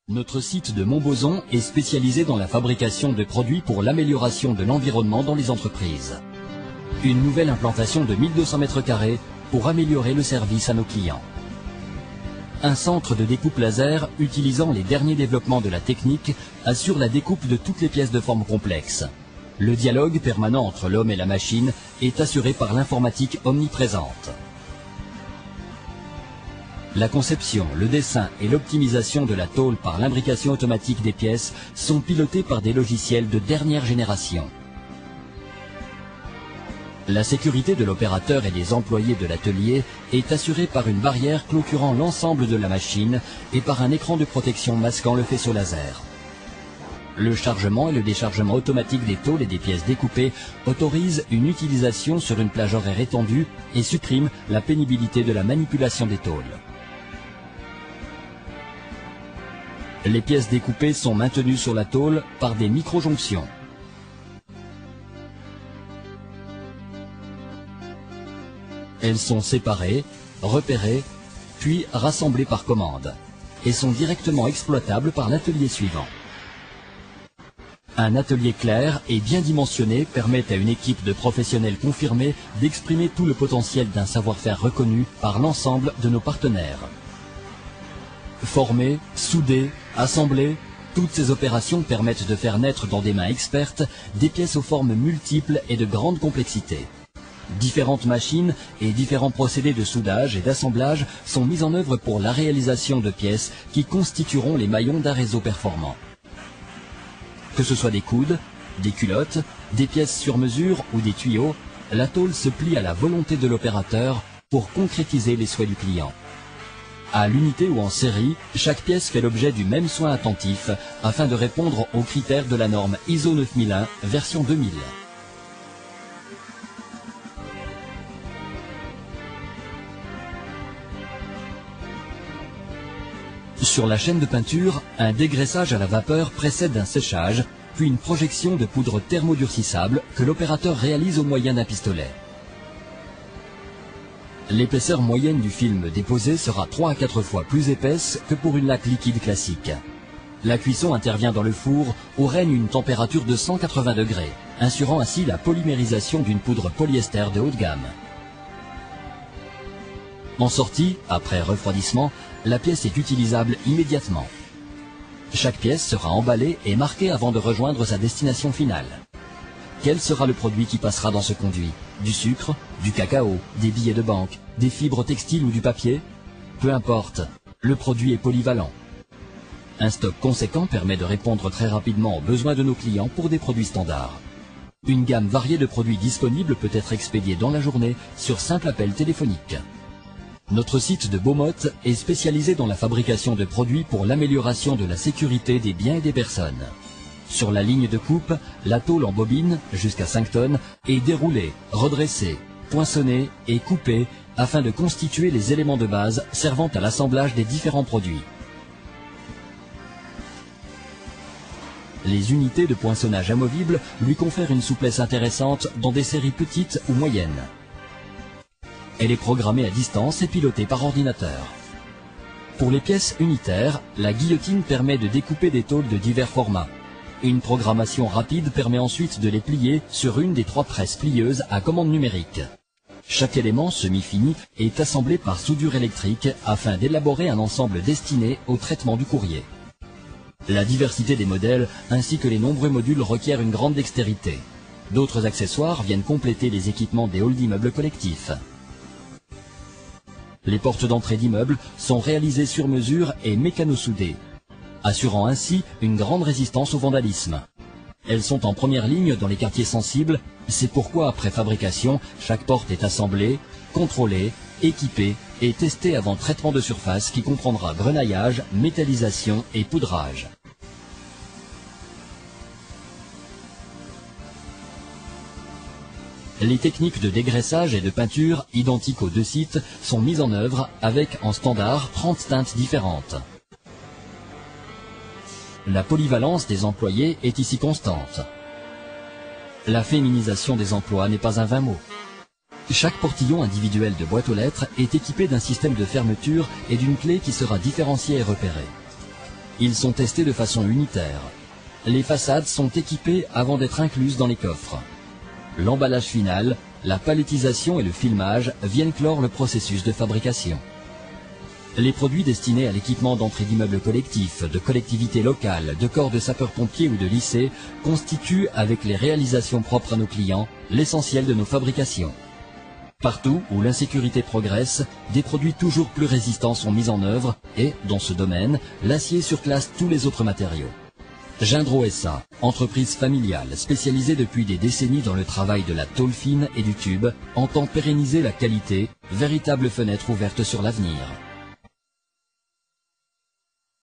Notre site de Montbozon est spécialisé dans la fabrication de produits pour l'amélioration de l'environnement dans les entreprises. Une nouvelle implantation de 1200 m² pour améliorer le service à nos clients. Un centre de découpe laser utilisant les derniers développements de la technique assure la découpe de toutes les pièces de forme complexe. Le dialogue permanent entre l'homme et la machine est assuré par l'informatique omniprésente. La conception, le dessin et l'optimisation de la tôle par l'imbrication automatique des pièces sont pilotés par des logiciels de dernière génération. La sécurité de l'opérateur et des employés de l'atelier est assurée par une barrière clôturant l'ensemble de la machine et par un écran de protection masquant le faisceau laser. Le chargement et le déchargement automatique des tôles et des pièces découpées autorisent une utilisation sur une plage horaire étendue et suppriment la pénibilité de la manipulation des tôles. Les pièces découpées sont maintenues sur la tôle par des micro-jonctions. Elles sont séparées, repérées, puis rassemblées par commande et sont directement exploitables par l'atelier suivant. Un atelier clair et bien dimensionné permet à une équipe de professionnels confirmés d'exprimer tout le potentiel d'un savoir-faire reconnu par l'ensemble de nos partenaires. Former, souder, assembler, toutes ces opérations permettent de faire naître dans des mains expertes des pièces aux formes multiples et de grande complexité. Différentes machines et différents procédés de soudage et d'assemblage sont mis en œuvre pour la réalisation de pièces qui constitueront les maillons d'un réseau performant. Que ce soit des coudes, des culottes, des pièces sur mesure ou des tuyaux, la tôle se plie à la volonté de l'opérateur pour concrétiser les souhaits du client. À l'unité ou en série, chaque pièce fait l'objet du même soin attentif afin de répondre aux critères de la norme ISO 9001 version 2000. Sur la chaîne de peinture, un dégraissage à la vapeur précède un séchage, puis une projection de poudre thermodurcissable que l'opérateur réalise au moyen d'un pistolet. L'épaisseur moyenne du film déposé sera 3 à 4 fois plus épaisse que pour une laque liquide classique. La cuisson intervient dans le four où règne une température de 180 degrés, assurant ainsi la polymérisation d'une poudre polyester de haut de gamme. En sortie, après refroidissement, la pièce est utilisable immédiatement. Chaque pièce sera emballée et marquée avant de rejoindre sa destination finale. Quel sera le produit qui passera dans ce conduit? Du sucre, du cacao, des billets de banque, des fibres textiles ou du papier? Peu importe, le produit est polyvalent. Un stock conséquent permet de répondre très rapidement aux besoins de nos clients pour des produits standards. Une gamme variée de produits disponibles peut être expédiée dans la journée sur simple appel téléphonique. Notre site de Beaumotte est spécialisé dans la fabrication de produits pour l'amélioration de la sécurité des biens et des personnes. Sur la ligne de coupe, la tôle en bobine, jusqu'à 5 tonnes, est déroulée, redressée, poinçonnée et coupée afin de constituer les éléments de base servant à l'assemblage des différents produits. Les unités de poinçonnage amovibles lui confèrent une souplesse intéressante dans des séries petites ou moyennes. Elle est programmée à distance et pilotée par ordinateur. Pour les pièces unitaires, la guillotine permet de découper des tôles de divers formats. Une programmation rapide permet ensuite de les plier sur une des 3 presses plieuses à commande numérique. Chaque élément semi-fini est assemblé par soudure électrique afin d'élaborer un ensemble destiné au traitement du courrier. La diversité des modèles ainsi que les nombreux modules requièrent une grande dextérité. D'autres accessoires viennent compléter les équipements des halls d'immeubles collectifs. Les portes d'entrée d'immeubles sont réalisées sur mesure et mécano-soudées, assurant ainsi une grande résistance au vandalisme. Elles sont en première ligne dans les quartiers sensibles, c'est pourquoi après fabrication, chaque porte est assemblée, contrôlée, équipée et testée avant traitement de surface qui comprendra grenaillage, métallisation et poudrage. Les techniques de dégraissage et de peinture, identiques aux 2 sites, sont mises en œuvre avec en standard 30 teintes différentes. La polyvalence des employés est ici constante. La féminisation des emplois n'est pas un vain mot. Chaque portillon individuel de boîte aux lettres est équipé d'un système de fermeture et d'une clé qui sera différenciée et repérée. Ils sont testés de façon unitaire. Les façades sont équipées avant d'être incluses dans les coffres. L'emballage final, la palettisation et le filmage viennent clore le processus de fabrication. Les produits destinés à l'équipement d'entrée d'immeubles collectifs, de collectivités locales, de corps de sapeurs-pompiers ou de lycées constituent, avec les réalisations propres à nos clients, l'essentiel de nos fabrications. Partout où l'insécurité progresse, des produits toujours plus résistants sont mis en œuvre et, dans ce domaine, l'acier surclasse tous les autres matériaux. Gindro SA, entreprise familiale spécialisée depuis des décennies dans le travail de la tôle fine et du tube, entend pérenniser la qualité, véritable fenêtre ouverte sur l'avenir.